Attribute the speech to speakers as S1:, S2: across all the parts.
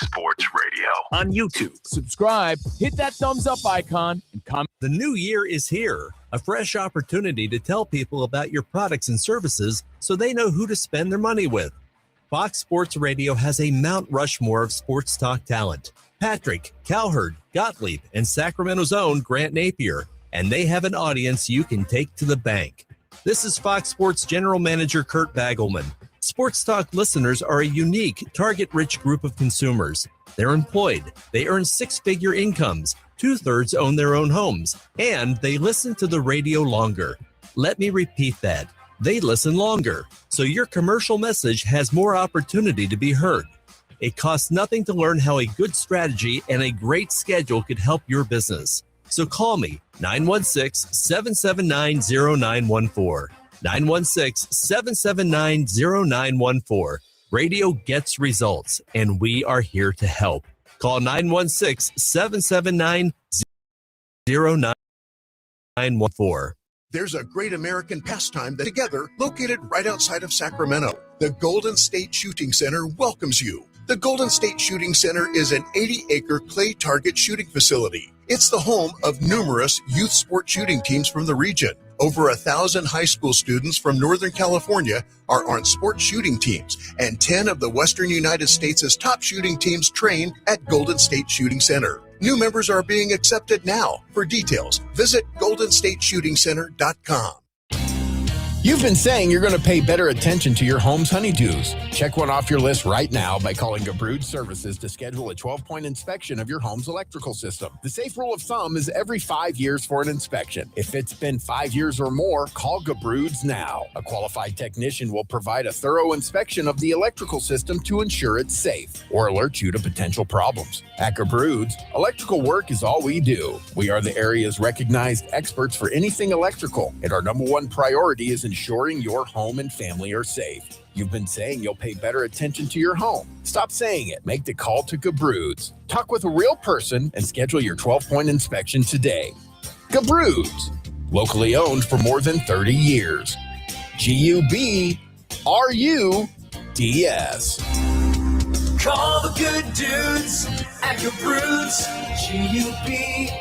S1: Sports Radio
S2: on YouTube.
S3: Subscribe, hit that thumbs up icon, and comment.
S2: The new year is here, a fresh opportunity to tell people about your products and services so they know who to spend their money with. Fox Sports Radio has a Mount Rushmore of sports talk talent. Patrick, Cowherd, Gottlieb, and Sacramento's own Grant Napear, and they have an audience you can take to the bank. This is Fox Sports General Manager Kurt Bagelman. Sports Talk listeners are a unique, target-rich group of consumers. They're employed, they earn six-figure incomes, 2/3 own their own homes, and they listen to the radio longer. Let me repeat that. They listen longer, so your commercial message has more opportunity to be heard. It costs nothing to learn how a good strategy and a great schedule could help your business. So call me, 916-779-0914. 916-779-0914. Radio gets results, and we are here to help. Call 916-779-0914.
S4: There's a great American pastime that together located right outside of Sacramento. The Golden State Shooting Center welcomes you. The Golden State Shooting Center is an 80-acre clay target shooting facility. It's the home of numerous youth sport shooting teams from the region. Over 1,000 high school students from Northern California are on sports shooting teams, and 10 of the Western United States' top shooting teams train at Golden State Shooting Center. New members are being accepted now. For details, visit goldenstateshootingcenter.com.
S5: You've been saying you're going to pay better attention to your home's honeydews. Check one off your list right now by calling Gabrud Services to schedule a 12-point inspection of your home's electrical system. The safe rule of thumb is every 5 years for an inspection. If it's been 5 years or more, call Gabrud's now. A qualified technician will provide a thorough inspection of the electrical system to ensure it's safe or alert you to potential problems. At Gabrud's, electrical work is all we do. We are the area's recognized experts for anything electrical, and our number one priority is ensuring your home and family are safe. You've been saying you'll pay better attention to your home. Stop saying it. Make the call to Gabrud's. Talk with a real person and schedule your 12-point inspection today. Gabrud's, locally owned for more than 30 years. G-U-B-R-U-D-S.
S6: Call the good dudes at Gabrud's. G-U-B-R-U-D-S.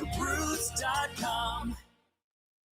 S6: Gabrud's.com.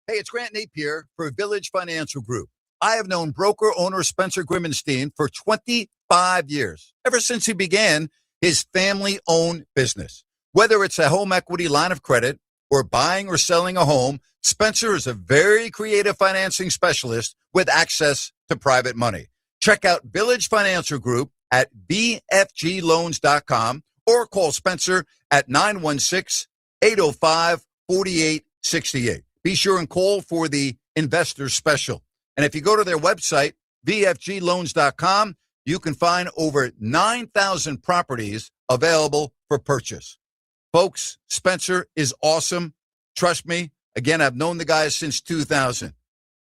S7: Hey, it's Grant Napear for Village Financial Group. I have known broker-owner Spencer Grimmenstein for 25 years, ever since he began his family-owned business. Whether it's a home equity line of credit or buying or selling a home, Spencer is a very creative financing specialist with access to private money. Check out Village Financial Group at bfgloans.com or call Spencer at 916-805-4868. Be sure and call for the investor special. And if you go to their website, bfgloans.com, you can find over 9,000 properties available for purchase. Folks, Spencer is awesome. Trust me. Again, I've known the guy since 2000.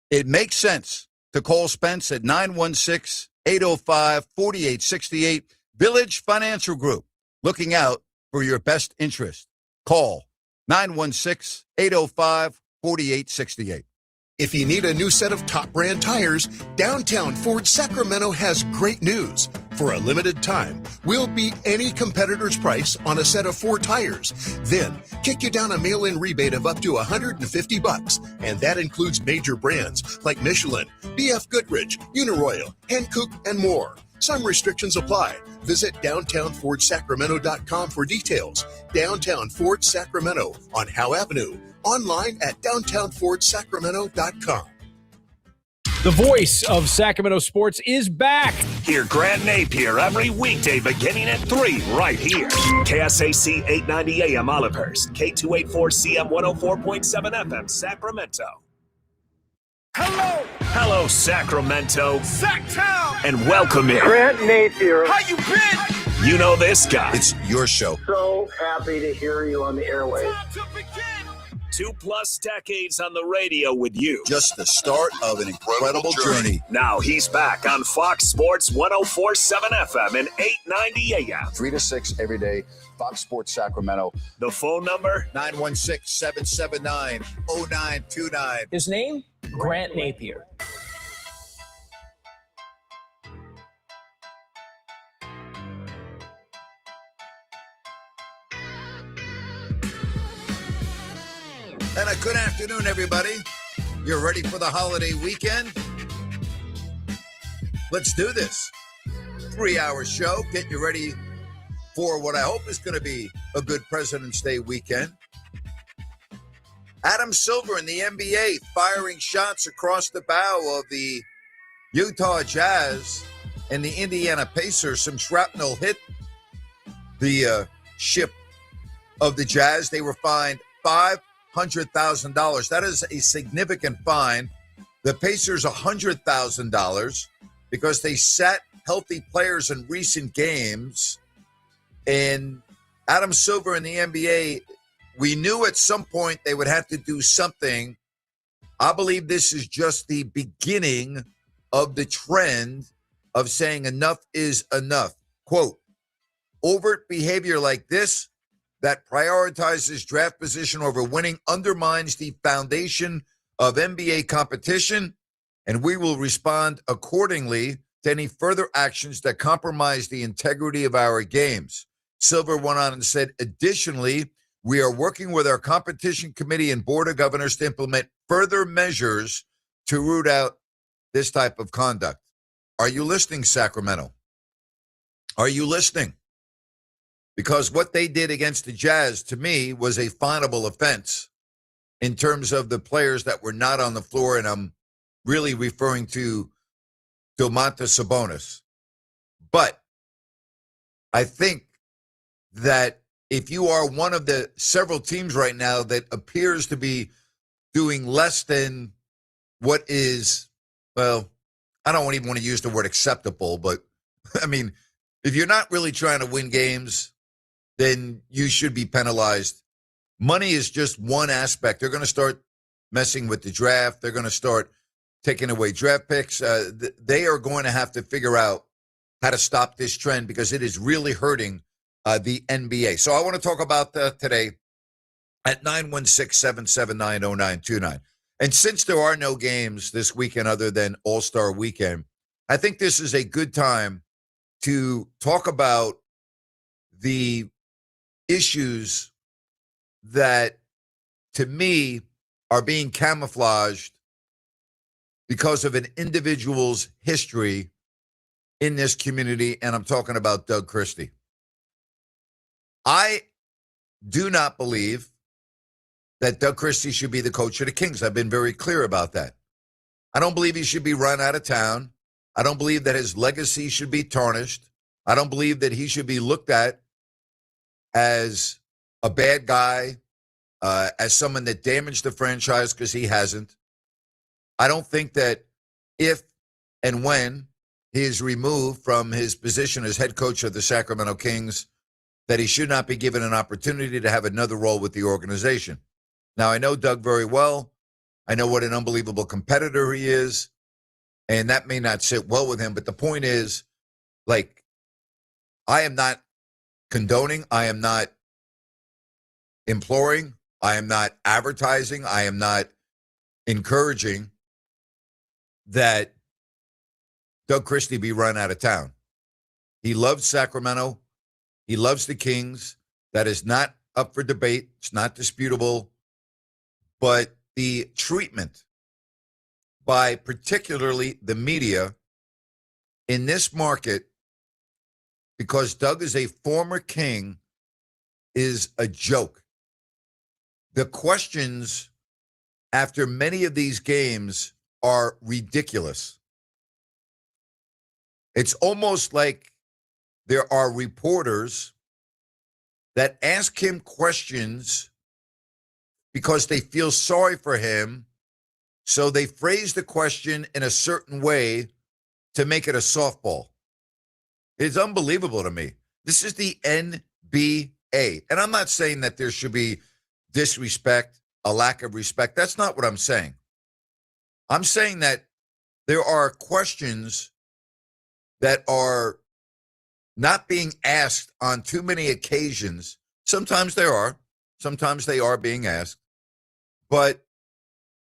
S7: It makes sense to call Spence at 916-805-4868. Village Financial Group, looking out for your best interest. Call 916-805-4868.
S4: If you need a new set of top brand tires, Downtown Ford Sacramento has great news. For a limited time, we'll beat any competitor's price on a set of 4 tires. Then, kick you down a mail-in rebate of up to $150, and that includes major brands like Michelin, BF Goodrich, Uniroyal, Hankook, and more. Some restrictions apply. Visit downtownfordsacramento.com for details. Downtown Ford Sacramento on Howe Avenue. Online at downtownfordsacramento.com.
S3: The voice of Sacramento sports is back.
S1: Hear Grant Napear every weekday beginning at 3 right here. KSAC 890 AM Olivehurst, K284CM 104.7 FM Sacramento. Hello, Sacramento. Sacktown. And welcome in
S8: Grant Napear.
S1: How you been? You know this guy.
S7: It's your show.
S8: So happy to hear you on the airwaves.
S1: 2+ decades on the radio with you.
S7: Just the start of an incredible journey.
S1: Now he's back on Fox Sports 104.7 FM and 890 AM.
S9: 3 to 6 every day, Fox Sports Sacramento.
S1: The phone number?
S7: 916-779-0929.
S10: His name? Grant Napear.
S7: And a good afternoon, everybody. You're ready for the holiday weekend? Let's do this. 3-hour show. Get you ready for what I hope is going to be a good President's Day weekend. Adam Silver in the NBA firing shots across the bow of the Utah Jazz and the Indiana Pacers. Some shrapnel hit the ship of the Jazz. They were fined $500,000. That is a significant fine. The Pacers $100,000 because they sat healthy players in recent games. And Adam Silver in the NBA, we knew at some point they would have to do something. I believe this is just the beginning of the trend of saying enough is enough. Quote, overt behavior like this that prioritizes draft position over winning undermines the foundation of NBA competition, and we will respond accordingly to any further actions that compromise the integrity of our games. Silver went on and said, additionally, we are working with our competition committee and board of governors to implement further measures to root out this type of conduct. Are you listening, Sacramento? Are you listening? Because what they did against the Jazz, to me, was a finable offense in terms of the players that were not on the floor, and I'm really referring to Domantas Sabonis. But I think that if you are one of the several teams right now that appears to be doing less than what is, well, I don't even want to use the word acceptable, but I mean, if you're not really trying to win games, then you should be penalized. Money is just one aspect. They're going to start messing with the draft. They're going to start taking away draft picks. They are going to have to figure out how to stop this trend because it is really hurting the NBA. So I want to talk about that today at 916-779-0929. And since there are no games this weekend other than All-Star Weekend, I think this is a good time to talk about the issues that, to me, are being camouflaged because of an individual's history in this community, and I'm talking about Doug Christie. I do not believe that Doug Christie should be the coach of the Kings. I've been very clear about that. I don't believe he should be run out of town. I don't believe that his legacy should be tarnished. I don't believe that he should be looked at as a bad guy, as someone that damaged the franchise, because he hasn't. I don't think that if and when he is removed from his position as head coach of the Sacramento Kings, that he should not be given an opportunity to have another role with the organization. Now, I know Doug very well. I know what an unbelievable competitor he is, and that may not sit well with him. But the point is, like, I am not condoning, I am not imploring, I am not advertising, I am not encouraging that Doug Christie be run out of town. He loves Sacramento. He loves the Kings. That is not up for debate. It's not disputable. But the treatment by particularly the media in this market, because Doug is a former King, is a joke. The questions after many of these games are ridiculous. It's almost like there are reporters that ask him questions because they feel sorry for him, so they phrase the question in a certain way to make it a softball. It's unbelievable to me. This is the NBA. And I'm not saying that there should be disrespect, a lack of respect. That's not what I'm saying. I'm saying that there are questions that are not being asked on too many occasions. Sometimes they are being asked. But,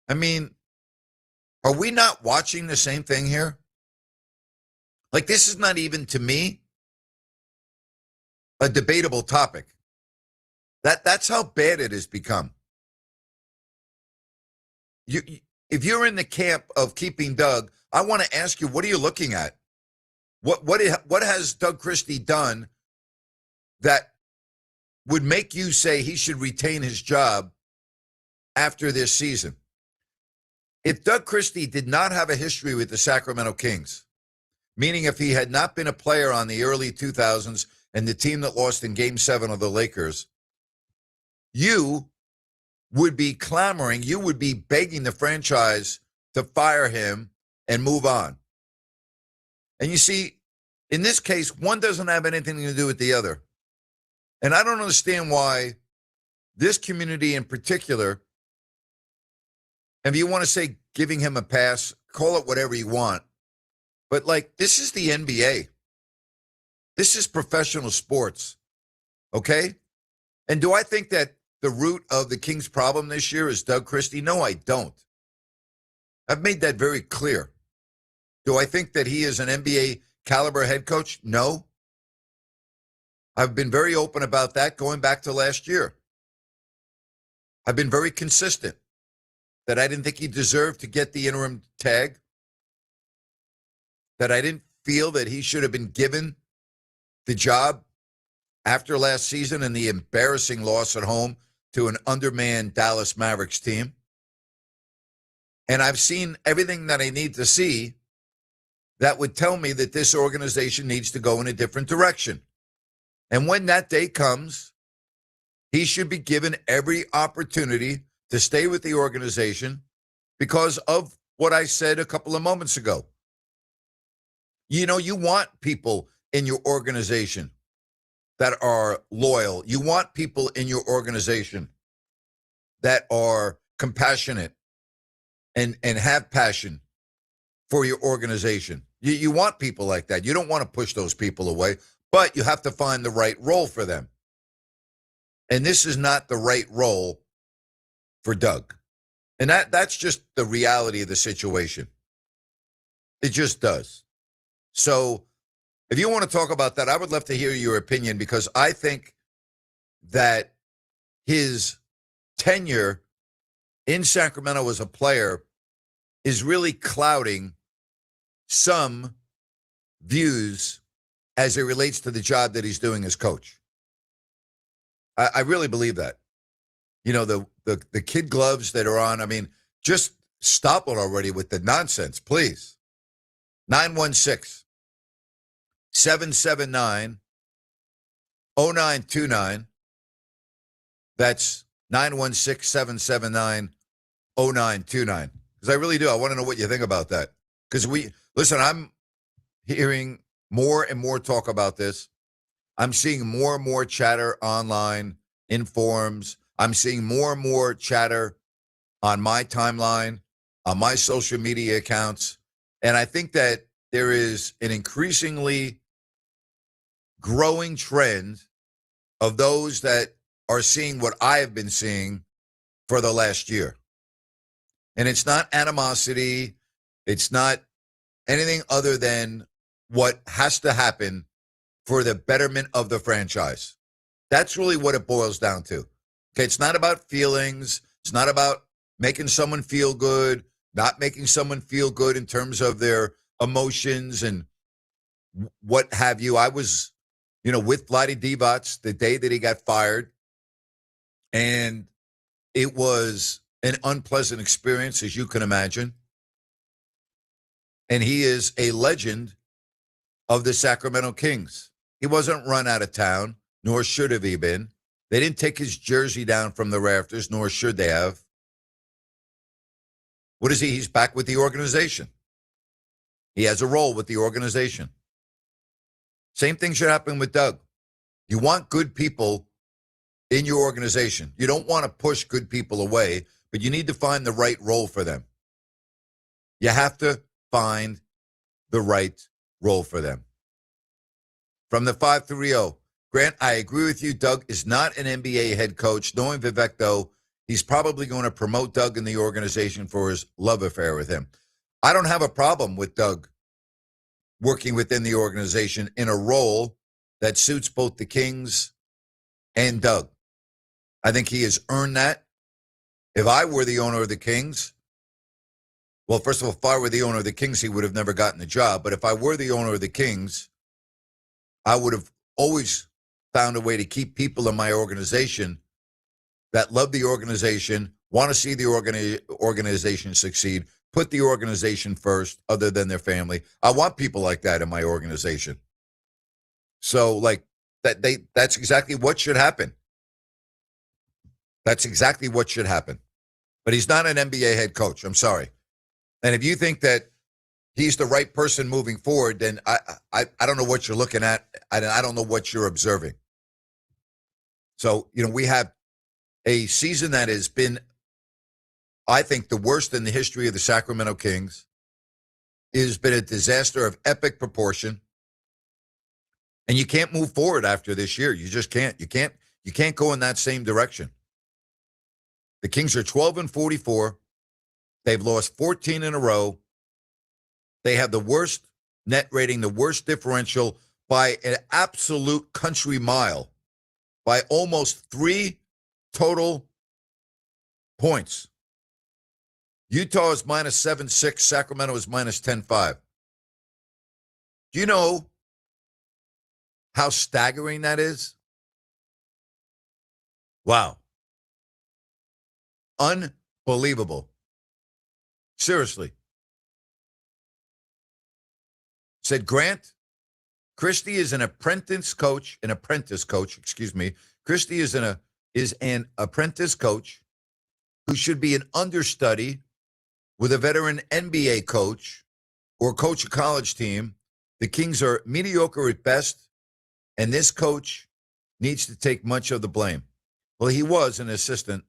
S7: I mean, are we not watching the same thing here? Like, this is not even, to me, a debatable topic. That's how bad it has become. if you're in the camp of keeping Doug, I want to ask you, what are you looking at? What has Doug Christie done that would make you say he should retain his job after this season? If Doug Christie did not have a history with the Sacramento Kings, meaning if he had not been a player on the early 2000s and the team that lost in Game 7 of the Lakers, you would be clamoring, you would be begging the franchise to fire him and move on. And you see, in this case, one doesn't have anything to do with the other. And I don't understand why this community in particular, and if you want to say giving him a pass, call it whatever you want, but like, this is the NBA. This is professional sports, okay? And do I think that the root of the Kings' problem this year is Doug Christie? No, I don't. I've made that very clear. Do I think that he is an NBA caliber head coach? No. I've been very open about that going back to last year. I've been very consistent that I didn't think he deserved to get the interim tag, that I didn't feel that he should have been given the job after last season and the embarrassing loss at home to an undermanned Dallas Mavericks team. And I've seen everything that I need to see that would tell me that this organization needs to go in a different direction. And when that day comes, he should be given every opportunity to stay with the organization because of what I said a couple of moments ago. You know, you want people in your organization that are loyal. You want people in your organization that are compassionate and have passion for your organization. You want people like that. You don't want to push those people away, but you have to find the right role for them. And this is not the right role for Doug. And that's just the reality of the situation. It just does. So if you want to talk about that, I would love to hear your opinion because I think that his tenure in Sacramento as a player is really clouding some views as it relates to the job that he's doing as coach. I really believe that. You know, the kid gloves that are on, I mean, just stop it already with the nonsense, please. 916-779-0929. That's 916-779-0929. Because I really do. I want to know what you think about that. Because listen, I'm hearing more and more talk about this. I'm seeing more and more chatter online in forums. I'm seeing more and more chatter on my timeline, on my social media accounts. And I think that there is an increasingly growing trend of those that are seeing what I have been seeing for the last year. And it's not animosity. It's not anything other than what has to happen for the betterment of the franchise. That's really what it boils down to. Okay, it's not about feelings. It's not about making someone feel good, not making someone feel good in terms of their emotions and what have you. I was, with Vlade Divac the day that he got fired, and it was an unpleasant experience, as you can imagine. And he is a legend of the Sacramento Kings. He wasn't run out of town, nor should have he been. They didn't take his jersey down from the rafters, nor should they have. What is he? He's back with the organization. He has a role with the organization. Same thing should happen with Doug. You want good people in your organization. You don't want to push good people away, but you need to find the right role for them. You have to find the right role for them. From the 530, Grant, I agree with you. Doug is not an NBA head coach. Knowing Vivek, though, he's probably going to promote Doug in the organization for his love affair with him. I don't have a problem with Doug working within the organization in a role that suits both the Kings and Doug. I think he has earned that. If I were the owner of the Kings, Well, first of all, if I were the owner of the Kings, he would have never gotten the job. But if I were the owner of the Kings, I would have always found a way to keep people in my organization that love the organization, want to see the organization succeed, put the organization first other than their family. I want people like that in my organization. So, like, that's exactly what should happen. That's exactly what should happen. But he's not an NBA head coach. I'm sorry. And if you think that he's the right person moving forward, then I don't know what you're looking at. I don't know what you're observing. So, we have a season that has been, I think, the worst in the history of the Sacramento Kings. It has been a disaster of epic proportion. And you can't move forward after this year. You just can't. You can't go in that same direction. The Kings are 12-44. They've lost 14 in a row. They have the worst net rating, the worst differential by an absolute country mile, by almost 3 total points. Utah is minus 7.6. Sacramento is minus 10.5. Do you know how staggering that is? Wow. Unbelievable. Seriously. Said Grant, Christie is an apprentice coach. Christie is an apprentice coach who should be an understudy with a veteran NBA coach or coach a college team. The Kings are mediocre at best, and this coach needs to take much of the blame. Well, he was an assistant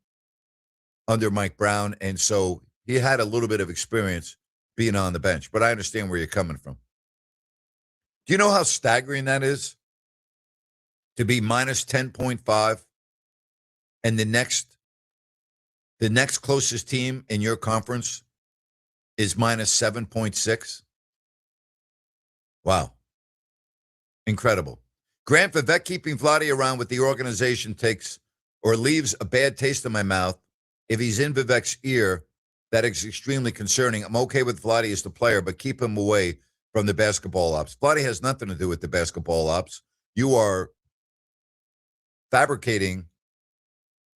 S7: under Mike Brown, and so he had a little bit of experience being on the bench, but I understand where you're coming from. Do you know how staggering that is? To be minus 10.5, and the next closest team in your conference is minus 7.6? Wow. Incredible. Grant, Vivek keeping Vlade around with the organization takes or leaves a bad taste in my mouth. If he's in Vivek's ear, that is extremely concerning. I'm okay with Vlade as the player, but keep him away from the basketball ops. Vlade has nothing to do with the basketball ops. You are fabricating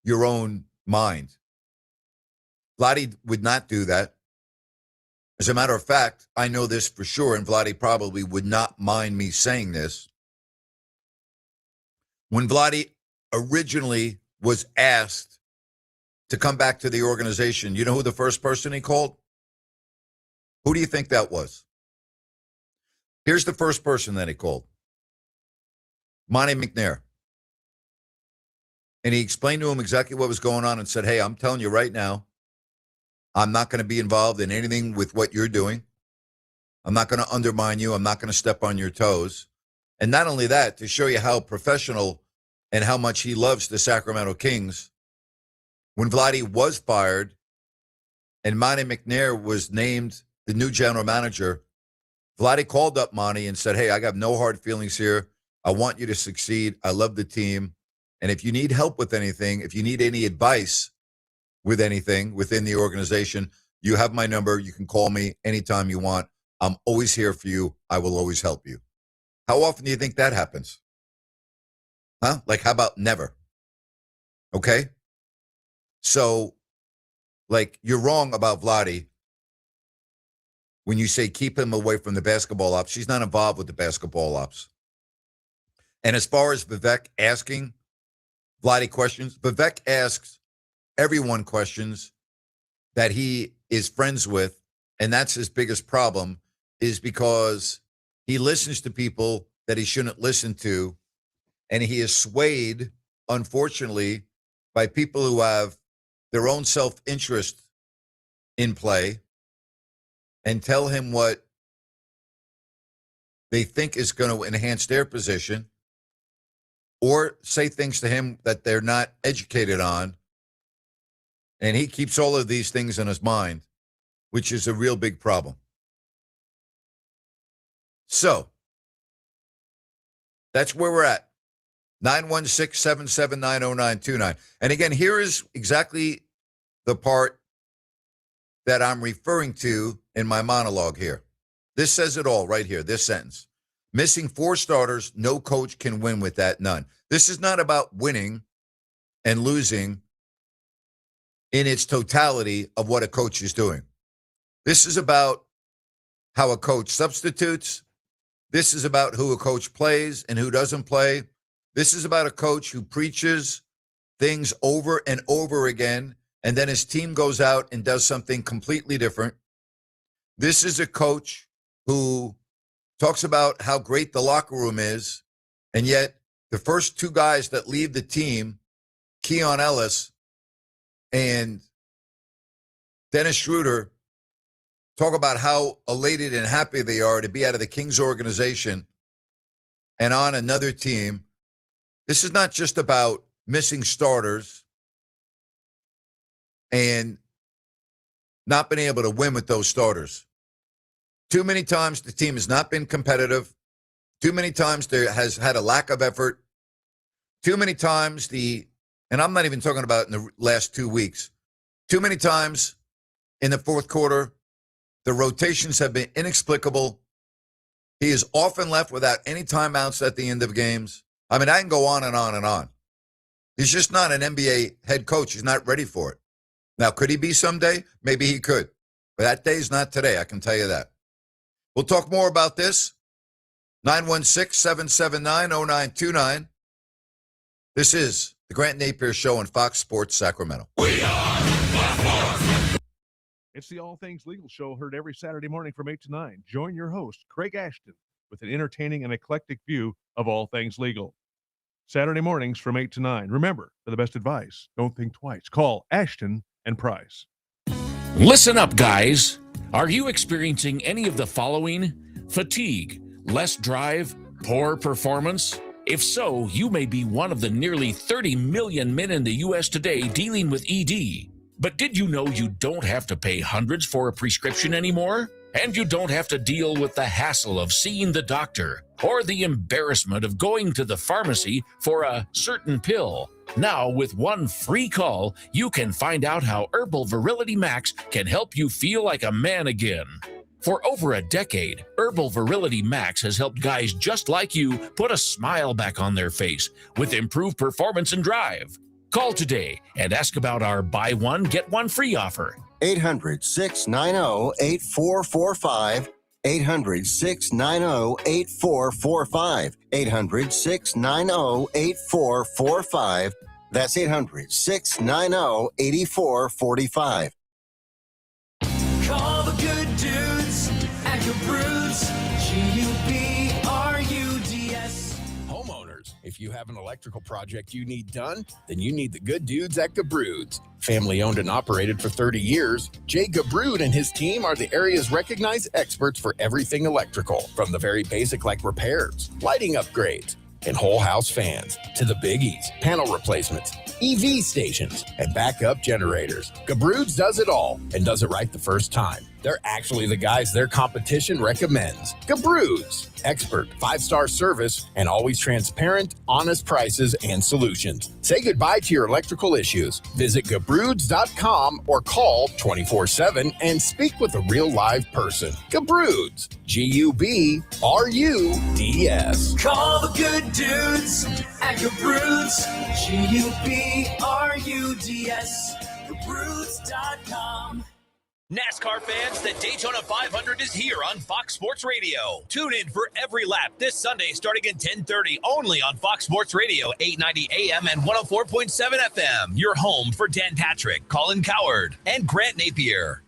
S7: your own mind. Vlade would not do that. As a matter of fact, I know this for sure, and Vlade probably would not mind me saying this. When Vlade originally was asked to come back to the organization, you know who the first person he called? Who do you think that was? Here's the first person that he called. Monty McNair. And he explained to him exactly what was going on and said, hey, I'm telling you right now, I'm not going to be involved in anything with what you're doing. I'm not going to undermine you. I'm not going to step on your toes. And not only that, to show you how professional and how much he loves the Sacramento Kings, when Vlade was fired and Monty McNair was named the new general manager, Vlade called up Monty and said, hey, I got no hard feelings here. I want you to succeed. I love the team. And if you need help with anything, if you need any advice with anything within the organization, you have my number. You can call me anytime you want. I'm always here for you. I will always help you. How often do you think that happens? Huh? Like, how about never? Okay? So, like, you're wrong about Vlade when you say keep him away from the basketball ops. She's not involved with the basketball ops. And as far as Vivek asking Vlade questions, Vivek asks everyone questions that he is friends with, and that's his biggest problem, is because he listens to people that he shouldn't listen to, and he is swayed, unfortunately, by people who have their own self-interest in play and tell him what they think is going to enhance their position or say things to him that they're not educated on. And he keeps all of these things in his mind, which is a real big problem. So, that's where we're at. 916-779-0929. And again, here is exactly the part that I'm referring to in my monologue here. This says it all right here, this sentence. Missing 4 starters, no coach can win with that, none. This is not about winning and losing in its totality of what a coach is doing. This is about how a coach substitutes. This is about who a coach plays and who doesn't play. This is about a coach who preaches things over and over again, and then his team goes out and does something completely different. This is a coach who talks about how great the locker room is, and yet the first 2 guys that leave the team, Keon Ellis and Dennis Schroeder, talk about how elated and happy they are to be out of the Kings organization and on another team. This is not just about missing starters and not being able to win with those starters. Too many times the team has not been competitive. Too many times there has had a lack of effort. Too many times and I'm not even talking about in the last 2 weeks, too many times in the fourth quarter, the rotations have been inexplicable. He is often left without any timeouts at the end of games. I mean, I can go on and on and on. He's just not an NBA head coach. He's not ready for it. Now, could he be someday? Maybe he could. But that day's not today, I can tell you that. We'll talk more about this. 916-779-0929. This is the Grant Napear Show on Fox Sports Sacramento.
S10: It's the All Things Legal Show, heard every Saturday morning from 8 to 9. Join your host, Craig Ashton, with an entertaining and eclectic view of all things legal. Saturday mornings from 8 to 9. Remember, for the best advice, don't think twice. Call Ashton and Price.
S11: Listen up, guys. Are you experiencing any of the following? Fatigue, less drive, poor performance? If so, you may be one of the nearly 30 million men in the U.S. today dealing with ED. But did you know you don't have to pay hundreds for a prescription anymore? And you don't have to deal with the hassle of seeing the doctor or the embarrassment of going to the pharmacy for a certain pill. Now, with one free call, you can find out how Herbal Virility Max can help you feel like a man again. For over a decade, Herbal Virility Max has helped guys just like you put a smile back on their face with improved performance and drive. Call today and ask about our buy one, get one free offer.
S12: 800-690-8445. 800-690-8445. 800-690-8445. That's 800-690-8445.
S6: Call the good dudes at Broods. G-U-B-R-U-D-S.
S5: Homeowners, if you have an electrical project you need done, then you need the good dudes at Gabroods. Family owned and operated for 30 years, Jay Gabrood and his team are the area's recognized experts for everything electrical, from the very basic like repairs, lighting upgrades, and whole house fans, to the biggies, panel replacements, EV stations, and backup generators. Gabroods does it all and does it right the first time. They're actually the guys their competition recommends. Gabroods, expert, 5-star service, and always transparent, honest prices and solutions. Say goodbye to your electrical issues. Visit Gabroods.com or call 24/7 and speak with a real live person. Gabroods, G-U-B-R-U-D-S.
S6: Call the good dudes at Broods. G-U-B-R-U-D-S. Gabroods.com.
S13: NASCAR fans, the Daytona 500 is here on Fox Sports Radio. Tune in for every lap this Sunday starting at 10:30 only on Fox Sports Radio, 890 AM and 104.7 FM. Your home for Dan Patrick, Colin Coward, and Grant Napear.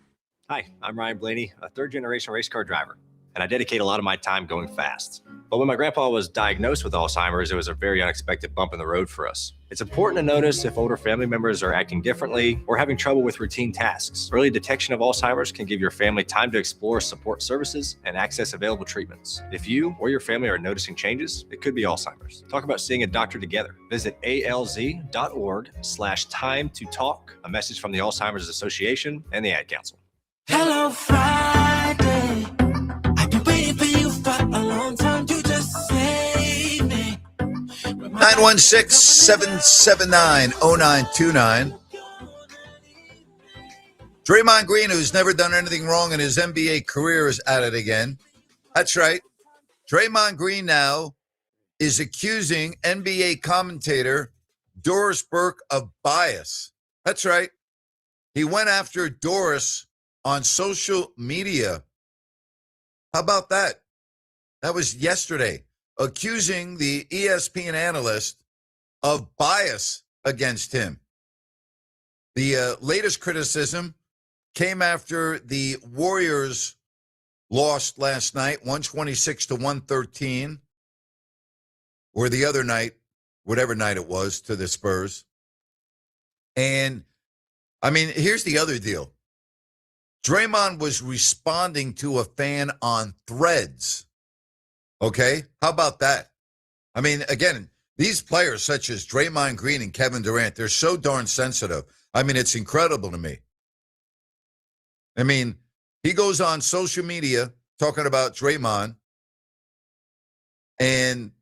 S14: Hi, I'm Ryan Blaney, a third-generation race car driver, and I dedicate a lot of my time going fast. But when my grandpa was diagnosed with Alzheimer's, it was a very unexpected bump in the road for us. It's important to notice if older family members are acting differently or having trouble with routine tasks. Early detection of Alzheimer's can give your family time to explore support services and access available treatments. If you or your family are noticing changes, it could be Alzheimer's. Talk about seeing a doctor together. Visit alz.org/time to talk. A message from the Alzheimer's Association and the Ad Council.
S6: Hello, Friday. I've been waiting for you for a long time. You just saved me.
S7: 916-779-0929. Draymond Green, who's never done anything wrong in his NBA career, is at it again. That's right. Draymond Green now is accusing NBA commentator Doris Burke of bias. That's right. He went after Doris on social media. How about that? That was yesterday, accusing the ESPN analyst of bias against him. The latest criticism came after the Warriors lost last night, 126 to 113, or the other night, whatever night it was, to the Spurs. And, I mean, here's the other deal. Draymond was responding to a fan on Threads. Okay? How about that? I mean, again, these players such as Draymond Green and Kevin Durant, they're so darn sensitive. I mean, it's incredible to me. I mean, he goes on social media talking about Draymond and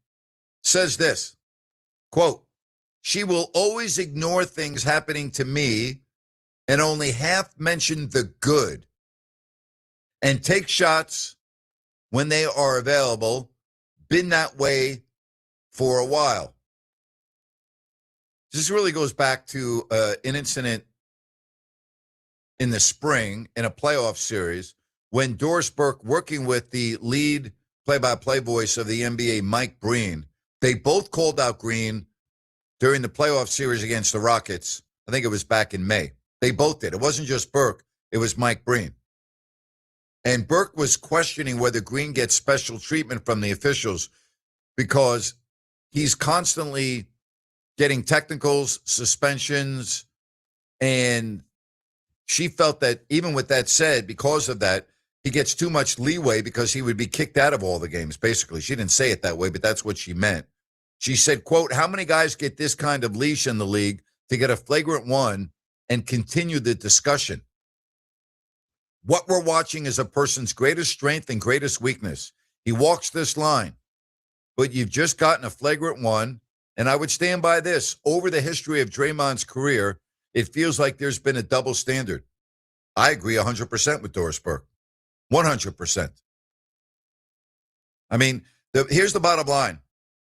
S7: says this, quote, "She will always ignore things happening to me and only half mention the good and take shots when they are available. Been that way for a while." This really goes back to an incident in the spring in a playoff series when Doris Burke, working with the lead play-by-play voice of the NBA, Mike Breen, they both called out Green during the playoff series against the Rockets. I think it was back in May. They both did. It wasn't just Burke. It was Mike Breen. And Burke was questioning whether Green gets special treatment from the officials because he's constantly getting technicals, suspensions, and she felt that even with that said, because of that, he gets too much leeway because he would be kicked out of all the games, basically. She didn't say it that way, but that's what she meant. She said, quote, "How many guys get this kind of leash in the league to get a flagrant one and continue the discussion? What we're watching is a person's greatest strength and greatest weakness. He walks this line, but you've just gotten a flagrant one. And I would stand by this. Over the history of Draymond's career, it feels like there's been a double standard." I agree 100% with Doris Burke. 100%. I mean, here's the bottom line.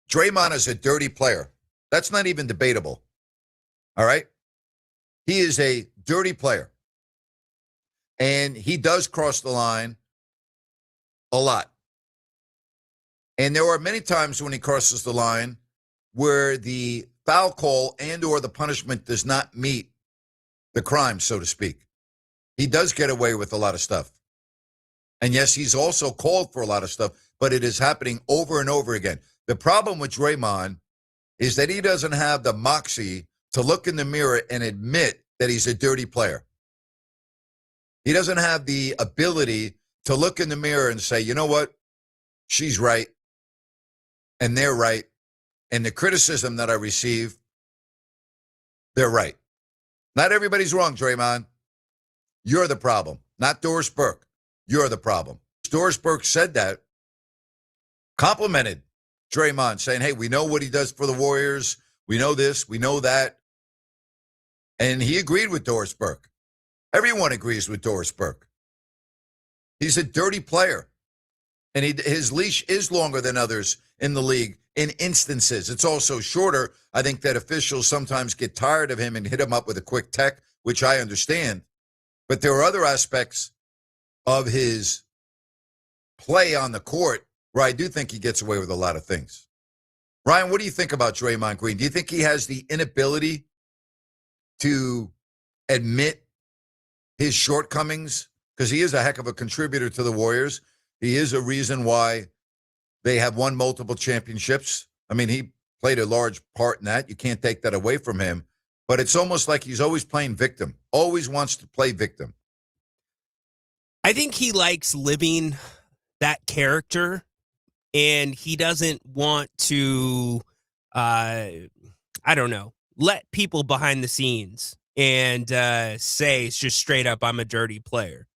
S7: Draymond is a dirty player. That's not even debatable. All right? He is a dirty player. And he does cross the line a lot. And there are many times when he crosses the line where the foul call and or the punishment does not meet the crime, so to speak. He does get away with a lot of stuff. And yes, he's also called for a lot of stuff, but it is happening over and over again. The problem with Draymond is that he doesn't have the moxie to look in the mirror and admit that he's a dirty player. He doesn't have the ability to look in the mirror and say, you know what? She's right. And they're right. And the criticism that I receive, they're right. Not everybody's wrong, Draymond. You're the problem, not Doris Burke. You're the problem. Doris Burke said that, complimented Draymond, saying, hey, we know what he does for the Warriors. We know this. We know that. And he agreed with Doris Burke. Everyone agrees with Doris Burke. He's a dirty player. And his leash is longer than others in the league in instances. It's also shorter. I think that officials sometimes get tired of him and hit him up with a quick tech, which I understand. But there are other aspects of his play on the court where I do think he gets away with a lot of things. Ryan, what do you think about Draymond Green? Do you think he has the inability to admit his shortcomings? Because he is a heck of a contributor to the Warriors. He is a reason why they have won multiple championships. I mean, he played a large part in that. You can't take that away from him. But it's almost like he's always playing victim, always wants to play victim.
S15: I think he likes living that character, and he doesn't want to, let people behind the scenes and say it's just straight up, I'm a dirty player.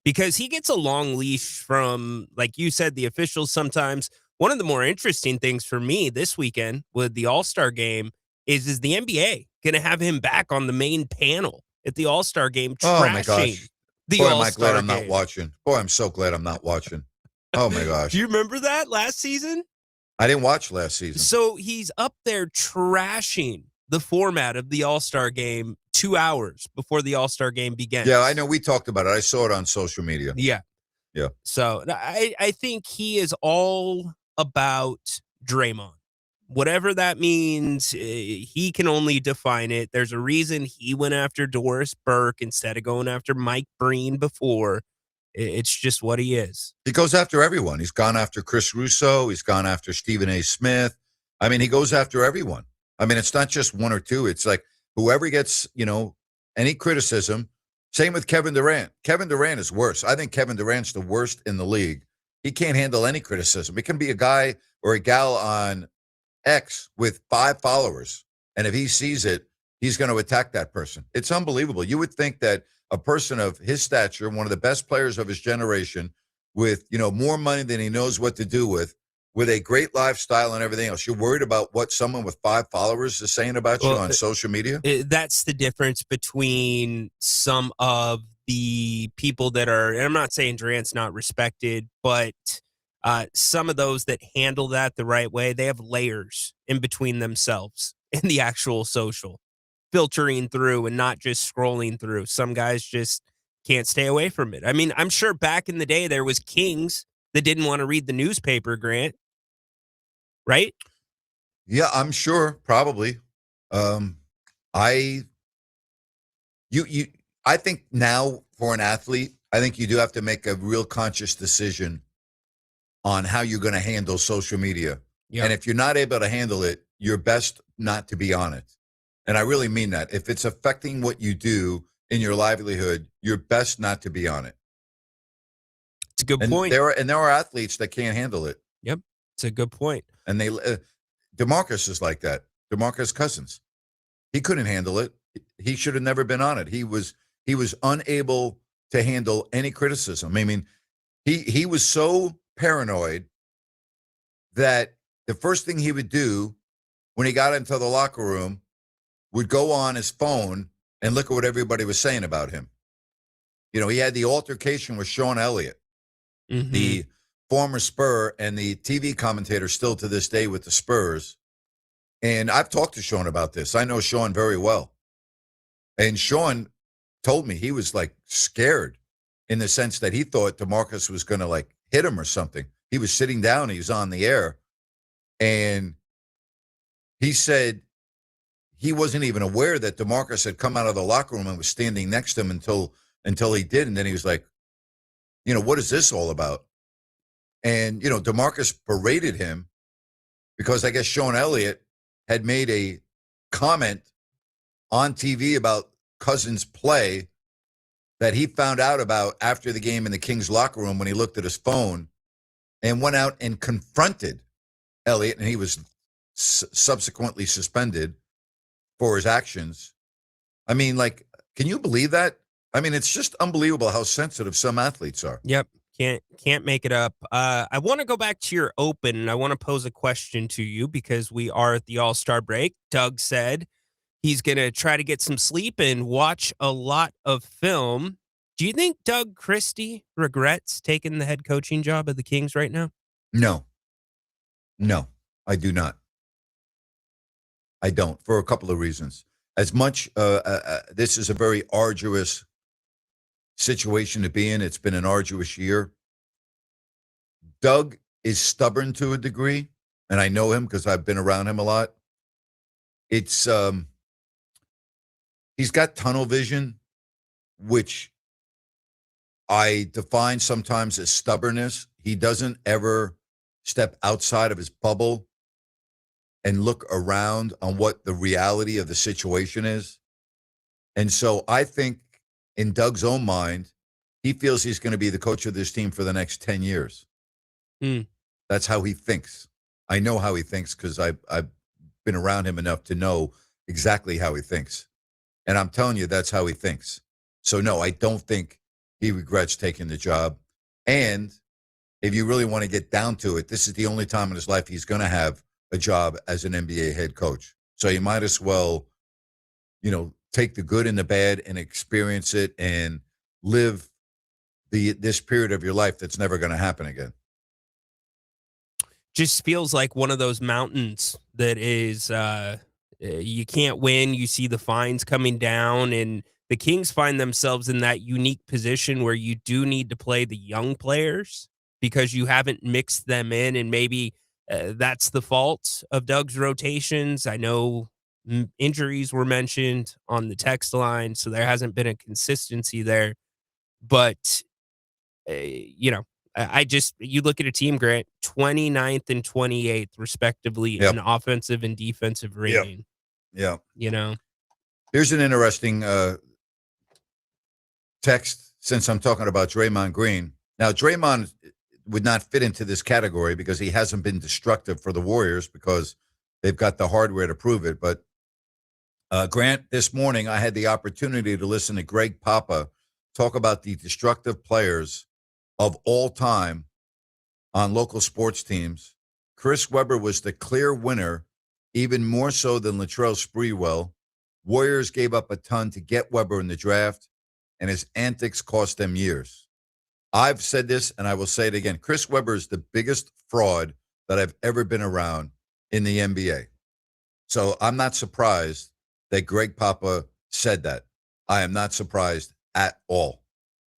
S15: Because he gets a long leash from, like you said, the officials sometimes. One of the more interesting things for me this weekend with the All-Star game is the NBA going to have him back on the main panel at the All-Star game
S7: Oh,
S15: trashing
S7: my gosh.
S15: the
S7: Boy, am
S15: All-Star
S7: I glad I'm not
S15: game.
S7: watching. Boy, I'm so glad I'm not watching. Oh, my gosh.
S15: Do you remember that last season?
S7: I didn't watch last season.
S15: So he's up there trashing the format of the All-Star game 2 hours before the All-Star game begins.
S7: Yeah, I know. We talked about it. I saw it on social media.
S15: Yeah.
S7: Yeah.
S15: So I think he is all about Draymond. Whatever that means, he can only define it. There's a reason he went after Doris Burke instead of going after Mike Breen before. It's just what he is.
S7: He goes after everyone. He's gone after Chris Russo. He's gone after Stephen A. Smith. I mean, he goes after everyone. I mean, it's not just one or two. It's like whoever gets, any criticism. Same with Kevin Durant. Kevin Durant is worse. I think Kevin Durant's the worst in the league. He can't handle any criticism. It can be a guy or a gal on X with 5 followers. And if he sees it, he's going to attack that person. It's unbelievable. You would think that a person of his stature, one of the best players of his generation, with, more money than he knows what to do with a great lifestyle and everything else, you're worried about what someone with 5 followers is saying about you on social media?
S15: That's the difference between some of the people that are, and I'm not saying Durant's not respected, but some of those that handle that the right way, they have layers in between themselves and the actual social, filtering through and not just scrolling through. Some guys just can't stay away from it. I mean, I'm sure back in the day there was kings that didn't want to read the newspaper, Grant. Right?
S7: Yeah, I'm sure. Probably. I think now for an athlete, I think you do have to make a real conscious decision on how you're going to handle social media. Yeah. And if you're not able to handle it, you're best not to be on it. And I really mean that. If it's affecting what you do in your livelihood, you're best not to be on it.
S15: It's a good point.
S7: There are athletes that can't handle it.
S15: Yep. It's a good point.
S7: And DeMarcus is like that. DeMarcus Cousins. He couldn't handle it. He should have never been on it. He was unable to handle any criticism. I mean, he was so paranoid that the first thing he would do when he got into the locker room would go on his phone and look at what everybody was saying about him. He had the altercation with Sean Elliott, the former Spur and the TV commentator still to this day with the Spurs. And I've talked to Sean about this. I know Sean very well. And Sean told me he was like scared in the sense that he thought DeMarcus was going to like hit him or something. He was sitting down. He was on the air. And he said he wasn't even aware that DeMarcus had come out of the locker room and was standing next to him until he did. And then he was like, what is this all about? And, DeMarcus berated him because I guess Sean Elliott had made a comment on TV about Cousins' play that he found out about after the game in the Kings locker room when he looked at his phone and went out and confronted Elliott, and he was subsequently suspended for his actions. I mean, like, can you believe that? I mean, it's just unbelievable how sensitive some athletes are.
S15: Yep. Can't make it up. I want to go back to your open, and I want to pose a question to you because we are at the All-Star break. Doug said he's going to try to get some sleep and watch a lot of film. Do you think Doug Christie regrets taking the head coaching job of the Kings right now?
S7: No, I do not. I don't, for a couple of reasons. As much, this is a very arduous situation to be in. It's been an arduous year. Doug is stubborn to a degree, and I know him because I've been around him a lot. It's he's got tunnel vision, which I define sometimes as stubbornness. He doesn't ever step outside of his bubble and look around on what the reality of the situation is. And so I think in Doug's own mind, he feels he's going to be the coach of this team for the next 10 years. That's how he thinks. I know how he thinks because I've been around him enough to know exactly how he thinks. And I'm telling you, that's how he thinks. So, no, I don't think he regrets taking the job. And if you really want to get down to it, this is the only time in his life he's going to have a job as an NBA head coach. So you might as well, take the good and the bad and experience it and live this period of your life that's never going to happen again.
S15: Just feels like one of those mountains that is you can't win. You see the fines coming down, and the Kings find themselves in that unique position where you do need to play the young players because you haven't mixed them in, and maybe that's the fault of Doug's rotations. I know injuries were mentioned on the text line, so there hasn't been a consistency there. But you know, I just, you look at a team, Grant, 29th and 28th, respectively, in offensive and defensive rating.
S7: Yeah.
S15: You know,
S7: here's an interesting text since I'm talking about Draymond Green. Now, Draymond would not fit into this category because he hasn't been destructive for the Warriors because they've got the hardware to prove it. But Grant, this morning I had the opportunity to listen to Greg Papa talk about the destructive players of all time on local sports teams. Chris Webber was the clear winner, even more so than Latrell Sprewell. Warriors gave up a ton to get Webber in the draft, and his antics cost them years. I've said this, and I will say it again. Chris Webber is the biggest fraud that I've ever been around in the NBA. So I'm not surprised that Greg Papa said that. I am not surprised at all.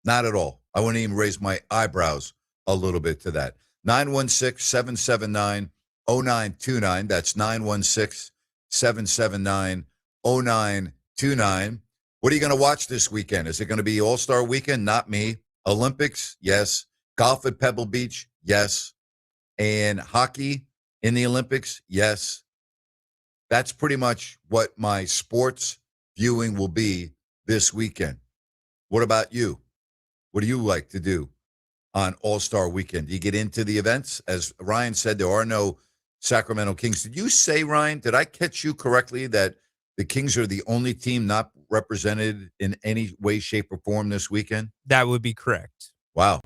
S7: Not at all. I wouldn't even raise my eyebrows a little bit to that. 916-779-0929. That's 916-779-0929. What are you going to watch this weekend? Is it going to be All-Star Weekend? Not me. Olympics? Yes. Golf at Pebble Beach? Yes. And hockey in the Olympics? Yes. That's pretty much what my sports viewing will be this weekend. What about you? What do you like to do on All-Star Weekend? Do you get into the events? As Ryan said, there are no Sacramento Kings. Did you say, Ryan, did I catch you correctly that the Kings are the only team not represented in any way, shape, or form this weekend?
S15: That would be correct.
S7: Wow.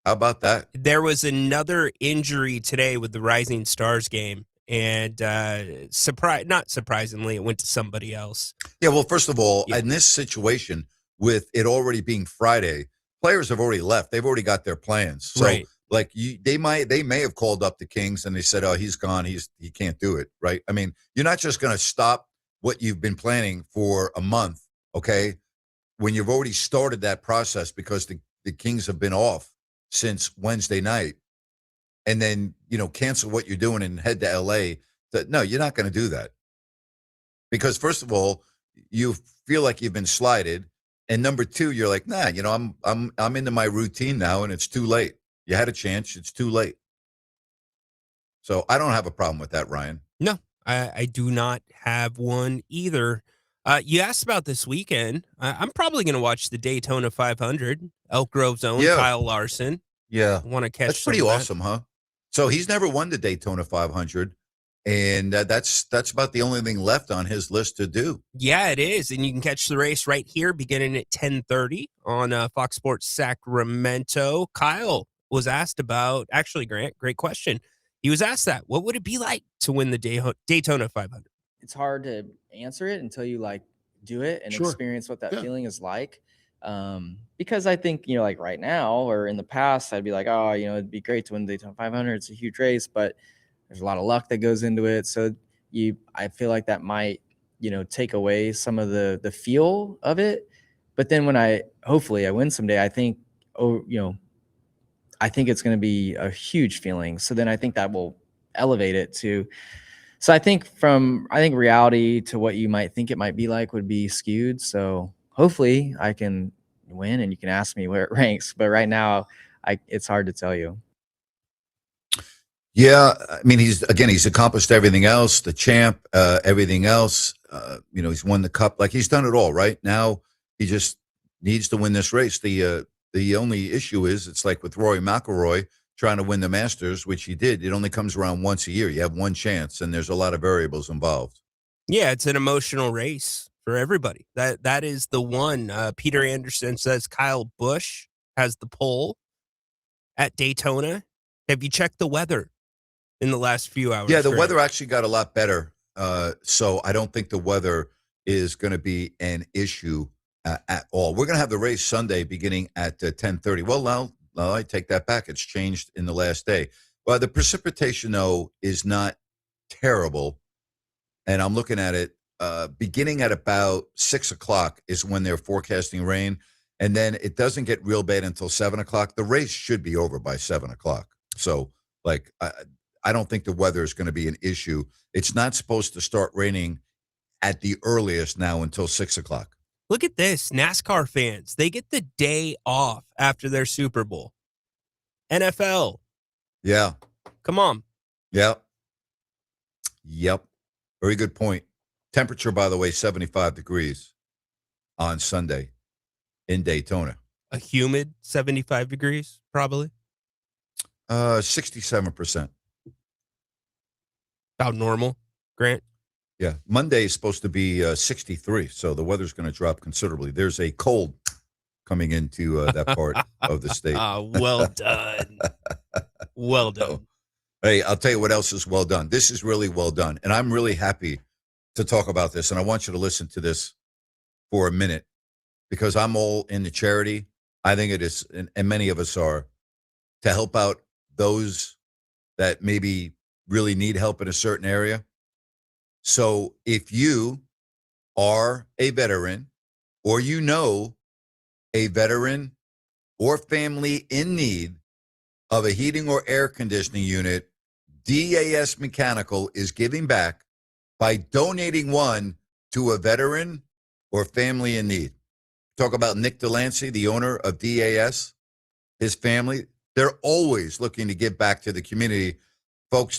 S7: How about that?
S15: There was another injury today with the Rising Stars game, and not surprisingly, it went to somebody else.
S7: Yeah, well, first of all, in this situation, with it already being Friday, players have already left. They've already got their plans. So,
S15: right.
S7: like, they may have called up the Kings and they said, "Oh, he's gone. He can't do it." Right? I mean, you're not just going to stop what you've been planning for a month, okay? When you've already started that process because the Kings have been off since Wednesday night, and then cancel what you're doing and head to L.A. No, you're not going to do that because first of all, you feel like you've been slighted. And number two, you're like, nah, I'm into my routine now, and it's too late. You had a chance, it's too late. So I don't have a problem with that, Ryan.
S15: No, I do not have one either. You asked about this weekend. I'm probably going to watch the Daytona 500. Elk Grove's own Kyle Larson.
S7: Yeah,
S15: want to catch.
S7: That's pretty awesome, huh? So he's never won the Daytona 500. And that's about the only thing left on his list to do.
S15: Yeah, it is. And you can catch the race right here beginning at 10:30 on Fox Sports Sacramento. Kyle was asked about, actually, Grant, great question. He was asked that. What would it be like to win the Daytona 500?
S16: It's hard to answer it until you do it and experience what that feeling is like. Because I think, like right now or in the past, I'd be like, oh, it'd be great to win the Daytona 500. It's a huge race, but there's a lot of luck that goes into it. So I feel like that might, take away some of the feel of it. But then when hopefully I win someday, I think, I think it's going to be a huge feeling. So then I think that will elevate it to, so I think reality to what you might think it might be like would be skewed. So hopefully I can win and you can ask me where it ranks. But right now it's hard to tell you.
S7: Yeah, I mean, he's accomplished everything else, the champ, everything else. He's won the cup. Like, he's done it all, right? Now he just needs to win this race. The only issue is it's like with Rory McIlroy trying to win the Masters, which he did. It only comes around once a year. You have one chance, and there's a lot of variables involved.
S15: Yeah, it's an emotional race for everybody. That is the one. Peter Anderson says Kyle Busch has the pole at Daytona. Have you checked the weather in the last few hours?
S7: Yeah, the weather actually got a lot better. So I don't think the weather is going to be an issue at all. We're going to have the race Sunday beginning at 10:30. Well, now I take that back. It's changed in the last day. Well, the precipitation, though, is not terrible. And I'm looking at it beginning at about 6 o'clock is when they're forecasting rain. And then it doesn't get real bad until 7 o'clock. The race should be over by 7 o'clock. So, I don't think the weather is going to be an issue. It's not supposed to start raining at the earliest now until 6 o'clock.
S15: Look at this. NASCAR fans, they get the day off after their Super Bowl. NFL.
S7: Yeah.
S15: Come on.
S7: Yep. Very good point. Temperature, by the way, 75 degrees on Sunday in Daytona.
S15: A humid 75 degrees, probably.
S7: 67%.
S15: About normal, Grant.
S7: Yeah. Monday is supposed to be 63, so the weather's going to drop considerably. There's a cold coming into that part of the state.
S15: Well done. Well done.
S7: Hey, I'll tell you what else is well done. This is really well done, and I'm really happy to talk about this, and I want you to listen to this for a minute because I'm all in the charity. I think it is, and many of us are, to help out those that maybe really need help in a certain area. So if you are a veteran or you know a veteran or family in need of a heating or air conditioning unit, DAS Mechanical is giving back by donating one to a veteran or family in need. Talk about Nick Delancey, the owner of DAS, his family. They're always looking to give back to the community. Folks,